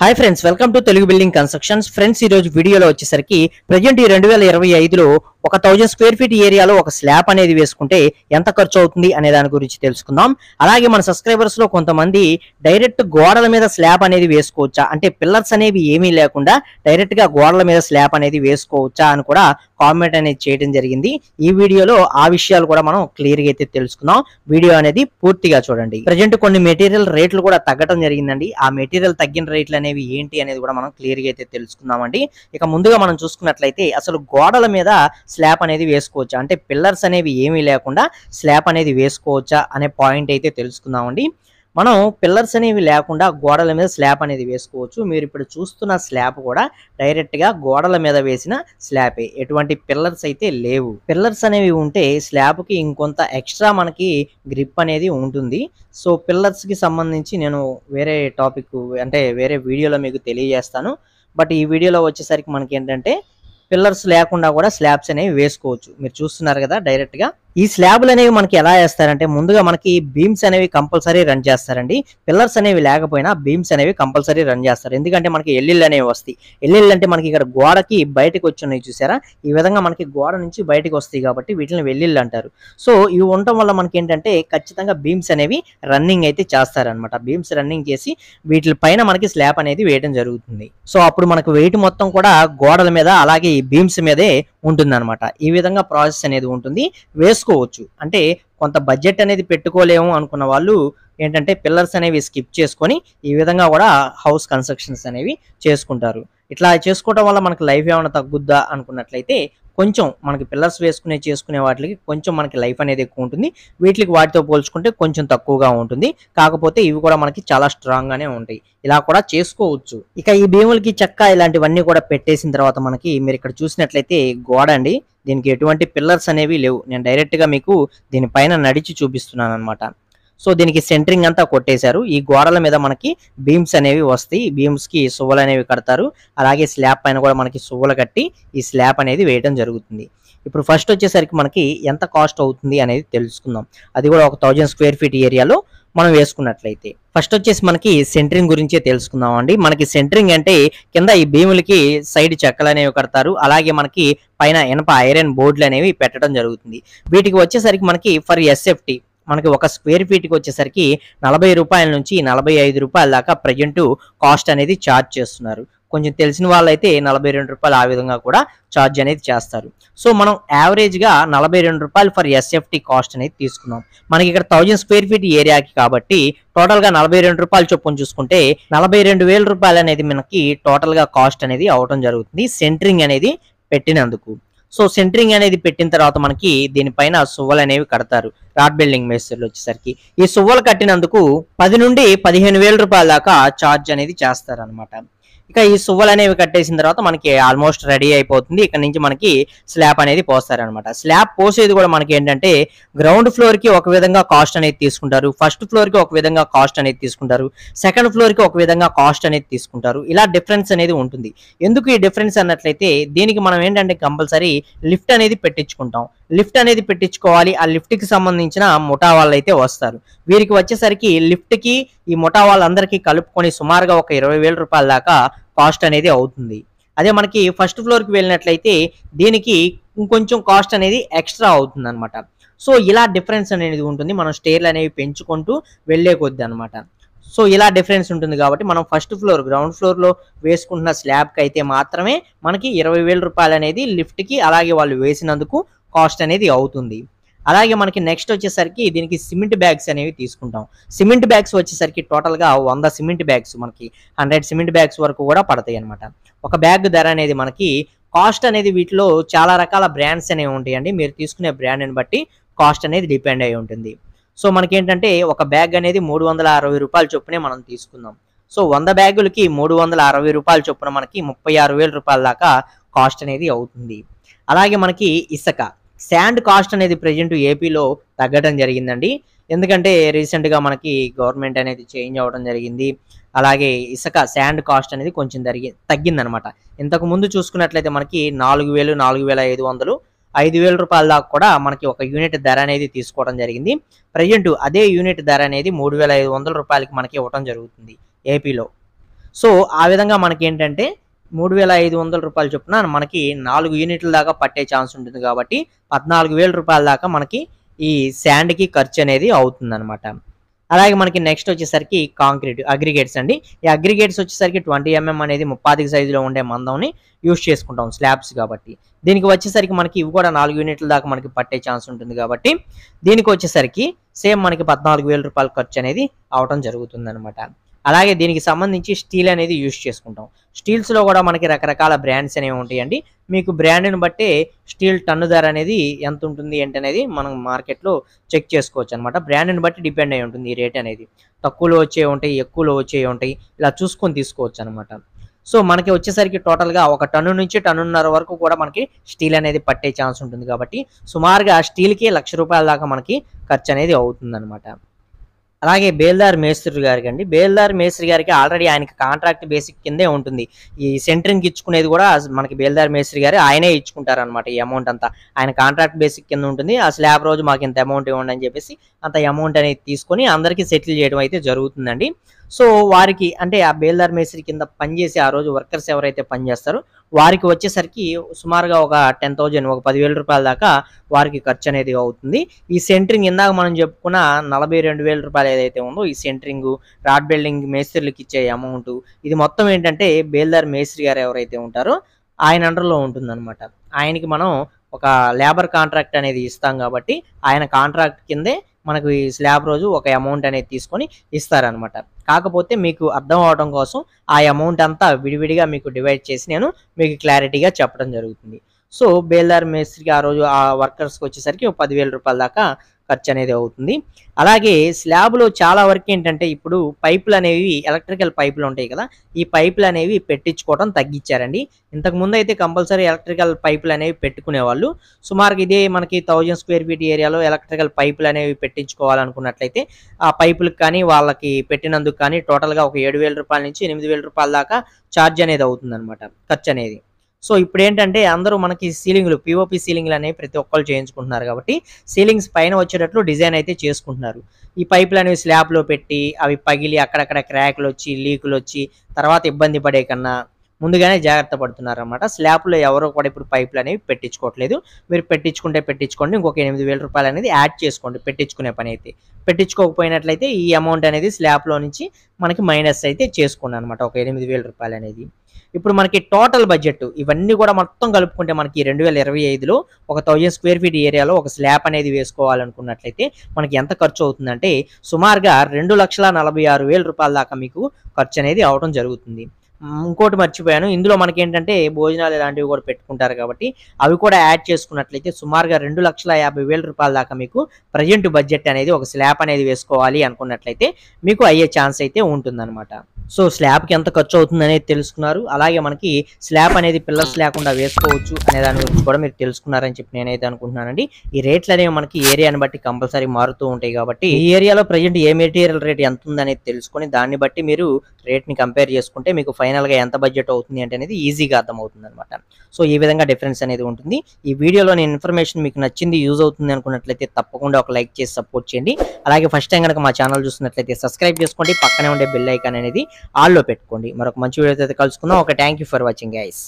Hi friends, welcome to Telugu building constructions. Friends, ఈ రోజు వీడియోలో వచ్చేసరికి ప్రజెంట్ ఈ 2025లో 1000 స్క్వేర్ ఫీట్ ఏరియాలో ఒక స్లాబ్ అనేది వేసుకుంటే ఎంత ఖర్చు అవుతుంది అనే దాని గురించి తెలుసుకుందాం. అలాగే మన సబ్స్క్రైబర్స్ లో కొంతమంది డైరెక్ట్ గోడల మీద స్లాబ్ అనేది వేసుకోవచ్చా, అంటే పిల్లర్స్ అనేవి ఏమీ లేకుండా డైరెక్ట్ గా గోడల మీద స్లాబ్ అనేది వేసుకోవచ్చా అని కూడా కామెంట్ అనేది చేయడం జరిగింది. ఈ వీడియోలో ఆ విషయాలు కూడా మనం క్లియర్ గా అయితే తెలుసుకుందాం. వీడియో అనేది పూర్తిగా చూడండి. ప్రజెంట్ కొన్ని మెటీరియల్ రేట్లు కూడా తగ్గడం జరిగిందండి. ఆ మెటీరియల్ తగ్గిన రేట్లు అనేవి ఏంటి అనేది కూడా మనం క్లియర్ గా అయితే తెలుసుకుందామండి. ఇక ముందుగా మనం చూసుకున్నట్లయితే అసలు గోడల మీద స్లాబ్ అనేది వేసుకోవచ్చా, అంటే పిల్లర్స్ అనేవి ఏమీ లేకుండా స్లాబ్ అనేది వేసుకోవచ్చా అనే పాయింట్ అయితే తెలుసుకుందామండి. మనం పిల్లర్స్ అనేవి లేకుండా గోడల మీద స్లాబ్ అనేది వేసుకోవచ్చు. మీరు ఇప్పుడు చూస్తున్న స్లాబ్ కూడా డైరెక్ట్ గా గోడల మీద వేసిన స్లాబే, ఎటువంటి పిల్లర్స్ అయితే లేవు. పిల్లర్స్ అనేవి ఉంటే స్లాబ్ కి ఇంకొంత ఎక్స్ట్రా మనకి గ్రిప్ అనేది ఉంటుంది. సో పిల్లర్స్ కి సంబంధించి నేను వేరే టాపిక్ అంటే వేరే వీడియోలో మీకు తెలియజేస్తాను. బట్ ఈ వీడియోలో వచ్చేసరికి మనకి ఏంటంటే పిల్లర్స్ లేకుండా కూడా స్లాబ్స్ అనేవి వేసుకోవచ్చు. మీరు చూస్తున్నారు కదా డైరెక్ట్ గా. ఈ స్లాబ్లు అనేవి మనకి ఎలా వేస్తారంటే ముందుగా మనకి బీమ్స్ అనేవి కంపల్సరీ రన్ చేస్తారండి. పిల్లర్స్ అనేవి లేకపోయినా బీమ్స్ అనేవి కంపల్సరీ రన్ చేస్తారు. ఎందుకంటే మనకి ఎల్లిళ్ళు అనేవి వస్తాయి. ఎల్లిళ్ళు అంటే మనకి ఇక్కడ గోడకి బయటకు వచ్చి ఉన్నాయి చూసారా, ఈ విధంగా మనకి గోడ నుంచి బయటకు వస్తాయి కాబట్టి వీటిని వెల్లిళ్ళు అంటారు. సో ఇవి ఉండటం వల్ల మనకి ఏంటంటే ఖచ్చితంగా బీమ్స్ అనేవి రన్నింగ్ అయితే చేస్తారనమాట. బీమ్స్ రన్నింగ్ చేసి వీటి పైన మనకి స్లాబ్ అనేది వేయడం జరుగుతుంది. సో అప్పుడు మనకు వెయిట్ మొత్తం కూడా గోడల మీద అలాగే ఈ బీమ్స్ మీదే ఉంటుంది అనమాట. ఈ విధంగా ప్రాసెస్ అనేది ఉంటుంది. వేసుకోవచ్చు అంటే కొంత బడ్జెట్ అనేది పెట్టుకోలేము అనుకున్న వాళ్ళు ఏంటంటే పిల్లర్స్ అనేవి స్కిప్ చేసుకొని ఈ విధంగా కూడా హౌస్ కన్స్ట్రక్షన్స్ అనేవి చేసుకుంటారు. ఇట్లా చేసుకోవడం వల్ల మనకి లైఫ్ ఏమైనా తగ్గుద్దా అనుకున్నట్లయితే కొంచెం మనకి పిల్లర్స్ చేసుకునే వాటికి కొంచెం మనకి లైఫ్ అనేది ఎక్కువ ఉంటుంది. వీటికి వాటితో పోల్చుకుంటే కొంచెం తక్కువగా ఉంటుంది. కాకపోతే ఇవి కూడా మనకి చాలా స్ట్రాంగ్ గానే ఉంటాయి. ఇలా కూడా చేసుకోవచ్చు. ఇక ఈ భీములకి చెక్క ఇలాంటివన్నీ కూడా పెట్టేసిన తర్వాత మనకి మీరు ఇక్కడ చూసినట్లయితే గోడ అండి, దీనికి ఎటువంటి పిల్లర్స్ అనేవి లేవు. నేను డైరెక్ట్ గా మీకు దీనిపైన నడిచి చూపిస్తున్నాను అనమాట. సో దీనికి సెంటరింగ్ అంతా కొట్టేశారు. ఈ గోడల మీద మనకి బీమ్స్ అనేవి వస్తాయి. బీమ్స్ కి సువ్వలు అనేవి కడతారు. అలాగే స్లాబ్ పైన కూడా మనకి సువ్వలు కట్టి ఈ స్లాబ్ అనేది వేయడం జరుగుతుంది. ఇప్పుడు ఫస్ట్ వచ్చేసరికి మనకి ఎంత కాస్ట్ అవుతుంది అనేది తెలుసుకుందాం. అది కూడా 1000 స్క్వేర్ ఫీట్ ఏరియాలో మనం వేసుకున్నట్లయితే ఫస్ట్ వచ్చేసి మనకి సెంటరింగ్ గురించే తెలుసుకుందాం అండి. మనకి సెంటరింగ్ అంటే కింద ఈ భీములకి సైడ్ చెక్కలు అనేవి కడతారు. అలాగే మనకి పైన ఇనప ఐరన్ బోర్డులు అనేవి పెట్టడం జరుగుతుంది. వీటికి వచ్చేసరికి మనకి ఫర్ ఎస్ఎఫ్టీ మనకి ఒక స్క్వేర్ ఫీట్ కి వచ్చేసరికి 40 రూపాయల నుంచి 45 రూపాయల దాకా ప్రజెంట్ కాస్ట్ అనేది ఛార్జ్ చేస్తున్నారు. కొంచెం తెలిసిన వాళ్ళైతే 42 రూపాయలు ఆ విధంగా కూడా ఛార్జ్ అనేది చేస్తారు. సో మనం యావరేజ్ గా 42 రూపాయలు ఫర్ ఎస్ఎఫ్టీ కాస్ట్ అనేది తీసుకున్నాం. మనకి ఇక్కడ 1000 స్క్వేర్ ఫీట్ ఏరియాకి కాబట్టి టోటల్ గా 42 రూపాయలు చొప్పున చూసుకుంటే 42,000 రూపాయలు అనేది మనకి టోటల్ గా కాస్ట్ అనేది అవడం జరుగుతుంది సెంటరింగ్ అనేది పెట్టినందుకు. సో సెంటరింగ్ అనేది పెట్టిన తర్వాత మనకి దీనిపైన సువ్వలు అనేవి కడతారు. రాడ్ బిల్డింగ్ మేస్త్రీలు వచ్చేసరికి ఈ సువ్వలు కట్టినందుకు 10 నుండి 15,000 రూపాయల దాకా ఛార్జ్ అనేది చేస్తారు అనమాట. ఇక ఈ సువ్వలు అనేవి కట్టేసిన తర్వాత మనకి ఆల్మోస్ట్ రెడీ అయిపోతుంది. ఇక్కడ నుంచి మనకి స్లాబ్ అనేది పోస్తారనమాట. స్లాబ్ పోసేది కూడా మనకి ఏంటంటే గ్రౌండ్ ఫ్లోర్ కి ఒక విధంగా కాస్ట్ అనేది తీసుకుంటారు, ఫస్ట్ ఫ్లోర్ కి ఒక విధంగా కాస్ట్ అనేది తీసుకుంటారు, సెకండ్ ఫ్లోర్ కి ఒక విధంగా కాస్ట్ అనేది తీసుకుంటారు. ఇలా డిఫరెన్స్ అనేది ఉంటుంది. ఎందుకు ఈ డిఫరెన్స్ అన్నట్లయితే దీనికి మనం ఏంటంటే కంపల్సరీ లిఫ్ట్ అనేది పెట్టించుకుంటాం. లిఫ్ట్ అనేది పెట్టించుకోవాలి. ఆ లిఫ్ట్ కి సంబంధించిన ముఠా వాళ్ళు అయితే వస్తారు. వీరికి వచ్చేసరికి లిఫ్ట్ కి ఈ ముఠా వాళ్ళందరికీ కలుపుకొని సుమారుగా ఒక 20,000 రూపాయల దాకా కాస్ట్ అనేది అవుతుంది. అదే మనకి ఫస్ట్ ఫ్లోర్ కి వెళ్ళినట్లయితే దీనికి ఇంకొంచెం కాస్ట్ అనేది ఎక్స్ట్రా అవుతుంది అనమాట. సో ఇలా డిఫరెన్స్ అనేది ఉంటుంది. మనం స్టేర్లు అనేవి పెంచుకుంటూ వెళ్లే కొద్ది అనమాట. సో ఇలా డిఫరెన్స్ ఉంటుంది కాబట్టి మనం ఫస్ట్ ఫ్లోర్ గ్రౌండ్ ఫ్లోర్ లో వేసుకుంటున్న స్లాబ్ కి అయితే మాత్రమే మనకి 20,000 రూపాయలు అనేది లిఫ్ట్ కి అలాగే వాళ్ళు వేసినందుకు కాస్ట్ అనేది అవుతుంది. అలాగే మనకి నెక్స్ట్ వచ్చేసరికి దీనికి సిమెంట్ బ్యాగ్స్ అనేవి తీసుకుంటాం. సిమెంట్ బ్యాగ్స్ వచ్చేసరికి టోటల్ గా 100 సిమెంట్ బ్యాగ్స్ మనకి 100 సిమెంట్ బ్యాగ్స్ వరకు కూడా పడతాయి అనమాట. ఒక బ్యాగ్ ధర అనేది మనకి కాస్ట్ అనేది వీటిలో చాలా రకాల బ్రాండ్స్ అనేవి ఉంటాయండి. మీరు తీసుకునే బ్రాండ్ ని బట్టి కాస్ట్ అనేది డిపెండ్ అయి ఉంటుంది. సో మనకి ఏంటంటే ఒక బ్యాగ్ అనేది 360 రూపాయల చొప్పునే మనం తీసుకుందాం. సో 100 బ్యాగులకి 360 రూపాయల చొప్పున మనకి 36,000 రూపాయల దాకా కాస్ట్ అనేది అవుతుంది. అలాగే మనకి ఇసుక శాండ్ కాస్ట్ అనేది ప్రెజెంట్ ఏపీలో తగ్గడం జరిగిందండి. ఎందుకంటే రీసెంట్ గా మనకి గవర్నమెంట్ అనేది చేంజ్ అవ్వడం జరిగింది. అలాగే ఇసుక శాండ్ కాస్ట్ అనేది కొంచెం తగ్గిందనమాట. ఇంతకు ముందు చూసుకున్నట్లయితే మనకి 4,000, 4,500, 5,000 రూపాయల దాకా కూడా మనకి ఒక యూనిట్ ధర అనేది తీసుకోవడం జరిగింది. ప్రజెంట్ అదే యూనిట్ ధర అనేది 3,500 రూపాయలకి మనకి ఇవ్వడం జరుగుతుంది ఏపీలో. సో ఆ విధంగా మనకి ఏంటంటే 3,500 రూపాయలు చొప్పున మనకి 4 యూనిట్ల దాకా పట్టే ఛాన్స్ ఉంటుంది కాబట్టి 14,000 రూపాయల దాకా మనకి ఈ శాండ్కి ఖర్చు అనేది అవుతుందన్నమాట. అలాగే మనకి నెక్స్ట్ వచ్చేసరికి కాంక్రీట్ అగ్రిగేట్స్ అండి. ఈ అగ్రిగేట్స్ వచ్చేసరికి 20 mm అనేది 30 సైజులో ఉండే మందంని యూజ్ చేసుకుంటాం స్లాబ్స్ కాబట్టి. దీనికి వచ్చేసరికి మనకి ఇవి కూడా 4 యూనిట్ల దాకా మనకి పట్టే ఛాన్స్ ఉంటుంది కాబట్టి దీనికి వచ్చేసరికి సేమ్ మనకి 14,000 రూపాయల ఖర్చు అనేది అవటం జరుగుతుందన్నమాట. అలాగే దీనికి సంబంధించి స్టీల్ అనేది యూజ్ చేసుకుంటాం. స్టీల్స్లో కూడా మనకి రకరకాల బ్రాండ్స్ అనేవి ఉంటాయండి. మీకు బ్రాండ్ని బట్టే స్టీల్ టన్ను ధర అనేది ఎంత ఉంటుంది ఏంటనేది మనం మార్కెట్లో చెక్ చేసుకోవచ్చు అనమాట. బ్రాండ్ని బట్టి డిపెండ్ అయి ఉంటుంది ఈ రేట్ అనేది. తక్కువలో వచ్చేవి ఉంటాయి, ఎక్కువలో వచ్చేవి ఉంటాయి, ఇలా చూసుకొని తీసుకోవచ్చు అనమాట. సో మనకి వచ్చేసరికి టోటల్గా 1 టన్ను నుంచి టన్నున్నర వరకు కూడా మనకి స్టీల్ అనేది పట్టే ఛాన్స్ ఉంటుంది కాబట్టి సుమారుగా స్టీల్కి ₹1,00,000 దాకా మనకి ఖర్చు అనేది అవుతుందన్నమాట. అలాగే బేల్దార్ మేస్త్రి గారికి అండి, బేల్దార్ మేస్త్రి గారికి ఆల్రెడీ ఆయనకి కాంట్రాక్ట్ బేసిక్ కిందే ఉంటుంది. ఈ సెంటరింగ్ ఇచ్చుకునేది కూడా మనకి బేల్దార్ మేస్త్రి గారు ఆయనే ఇచ్చుకుంటారు అనమాట. ఈ అమౌంట్ అంతా ఆయన కాంట్రాక్ట్ బేసిక్ కింద ఉంటుంది. ఆ స్లాబ్ రోజు మాకు ఇంత అమౌంట్ ఇవ్వండి అని చెప్పేసి అంత అమౌంట్ అనేది తీసుకొని అందరికీ సెటిల్ చేయడం అయితే జరుగుతుందండి. సో వారికి అంటే ఆ బేల్దార్ మేస్త్రి కింద పనిచేసి ఆ రోజు వర్కర్స్ ఎవరైతే పనిచేస్తారో వారికి వచ్చేసరికి సుమారుగా ఒక 10,000 ఒక 10,000 రూపాయల దాకా వారికి ఖర్చు అనేది అవుతుంది. ఈ సెంటరింగ్ ఇందాక మనం చెప్పుకున్న 42,000 రూపాయలు ఏదైతే ఉందో ఈ సెంటరింగ్ రాడ్ బిల్డింగ్ మేస్త్రులకు ఇచ్చే అమౌంట్ ఇది మొత్తం ఏంటంటే బేల్దార్ మేస్త్రి గారు ఎవరైతే ఉంటారో ఆయన అండర్లో ఉంటుందన్నమాట. ఆయనకి మనం ఒక లేబర్ కాంట్రాక్ట్ అనేది ఇస్తాం కాబట్టి ఆయన కాంట్రాక్ట్ కిందే మనకు ఈ స్లాబ్ రోజు ఒక అమౌంట్ అనేది తీసుకొని ఇస్తారనమాట. కాకపోతే మీకు అర్థం అవడం కోసం ఆ అమౌంట్ అంతా విడివిడిగా మీకు డివైడ్ చేసి నేను మీకు క్లారిటీగా చెప్పడం జరుగుతుంది. సో బేల్దార్ మేస్త్రికి ఆ రోజు ఆ వర్కర్స్కి వచ్చేసరికి 10,000 రూపాయల దాకా ఖర్చు అనేది అవుతుంది. అలాగే స్లాబ్లో చాలా వరకు ఏంటంటే ఇప్పుడు పైపులు అనేవి ఎలక్ట్రికల్ పైపులు ఉంటాయి కదా, ఈ పైపులు అనేవి పెట్టించుకోవడం తగ్గించారండి. ఇంతకుముందు అయితే కంపల్సరీ ఎలక్ట్రికల్ పైపులు అనేవి పెట్టుకునేవాళ్ళు. సుమారుగా ఇదే మనకి 1000 స్క్వేర్ ఫీట్ ఏరియాలో ఎలక్ట్రికల్ పైపులు అనేవి పెట్టించుకోవాలనుకున్నట్లయితే ఆ పైపులకు కానీ వాళ్ళకి పెట్టినందుకు కానీ టోటల్గా ఒక 7,000 రూపాయల నుంచి 8,000 రూపాయల దాకా ఛార్జ్ అనేది అవుతుందన్నమాట, ఖర్చు అనేది. సో ఇప్పుడు ఏంటంటే అందరూ మనకి సీలింగ్లు పిఓపి సీలింగ్లు అనేవి ప్రతి ఒక్కరు చేయించుకుంటున్నారు కాబట్టి సీలింగ్స్ పైన వచ్చేటట్లు డిజైన్ అయితే చేసుకుంటున్నారు. ఈ పైపులు అనేవి స్లాబ్లో పెట్టి అవి పగిలి అక్కడక్కడ క్రాక్లు వచ్చి లీకులు వచ్చి తర్వాత ఇబ్బంది పడే కన్నా ముందుగానే జాగ్రత్త పడుతున్నారు అనమాట. స్లాబ్లో ఎవరో కూడా ఇప్పుడు పైపులు అనేవి పెట్టించుకోవట్లేదు. మీరు పెట్టించుకుంటే పెట్టించుకోండి, ఇంకొక 8,000 రూపాయలు అనేది యాడ్ చేసుకోండి పెట్టించుకునే పని అయితే. పెట్టించుకోకపోయినట్లయితే ఈ అమౌంట్ అనేది స్లాబ్లో నుంచి మనకి మైనస్ అయితే చేసుకోండి అనమాట, ఒక 8,000 రూపాయలు అనేది. ఇప్పుడు మనకి టోటల్ బడ్జెట్ ఇవన్నీ కూడా మొత్తం కలుపుకుంటే మనకి 2025లో ఒక 1000 స్క్వేర్ ఫీట్ ఏరియాలో ఒక స్లాబ్ అనేది వేసుకోవాలనుకున్నట్లయితే మనకి ఎంత ఖర్చు అవుతుందంటే సుమారుగా 2,46,000 రూపాయల దాకా మీకు ఖర్చు అనేది అవడం జరుగుతుంది. ఇంకోటి మర్చిపోయాను, ఇందులో మనకి ఏంటంటే భోజనాలు ఇలాంటివి కూడా పెట్టుకుంటారు కాబట్టి అవి కూడా యాడ్ చేసుకున్నట్లయితే సుమారుగా 2,50,000 రూపాయల దాకా మీకు ప్రజెంట్ బడ్జెట్ అనేది ఒక స్లాబ్ అనేది వేసుకోవాలి అనుకున్నట్లయితే మీకు అయ్యే ఛాన్స్ అయితే ఉంటుందన్నమాట. సో స్లాబ్కి ఎంత ఖర్చు అవుతుంది అనేది తెలుసుకున్నారు. అలాగే మనకి స్లాబ్ అనేది పిల్లర్స్ లేకుండా వేసుకోవచ్చు అనే దాని గురించి కూడా మీరు తెలుసుకున్నారని చెప్పి నేనైతే అనుకుంటున్నానండి. ఈ రేట్లు అనేవి మనకి ఏరియాని బట్టి కంపల్సరీ మారుతూ ఉంటాయి కాబట్టి ఈ ఏరియాలో ప్రజెంట్ ఏ మెటీరియల్ రేట్ ఎంత ఉందనేది తెలుసుకొని దాన్ని బట్టి మీరు రేట్ని కంపేర్ చేసుకుంటే మీకు ఫైనల్గా ఎంత బడ్జెట్ అవుతుంది అంటే అనేది ఈజీగా అర్థమవుతుంది అనమాట. సో ఈ విధంగా డిఫరెన్స్ అనేది ఉంటుంది. ఈ వీడియోలో నేను ఇన్ఫర్మేషన్ మీకు నచ్చింది, యూజ్ అవుతుంది అనుకున్నట్లయితే తప్పకుండా ఒక లైక్ చేసి సపోర్ట్ చేయండి. అలాగే ఫస్ట్ టైం కనుక మా ఛానల్ చూస్తున్నట్లయితే సబ్స్క్రైబ్ చేసుకోండి, పక్కనే ఉండే బెల్ ఐకాన్ అనేది ఆల్లో పెట్టుకోండి. మరొక మంచి వీడియోతో కలుసుకుందాం. ఒక thank you for watching guys.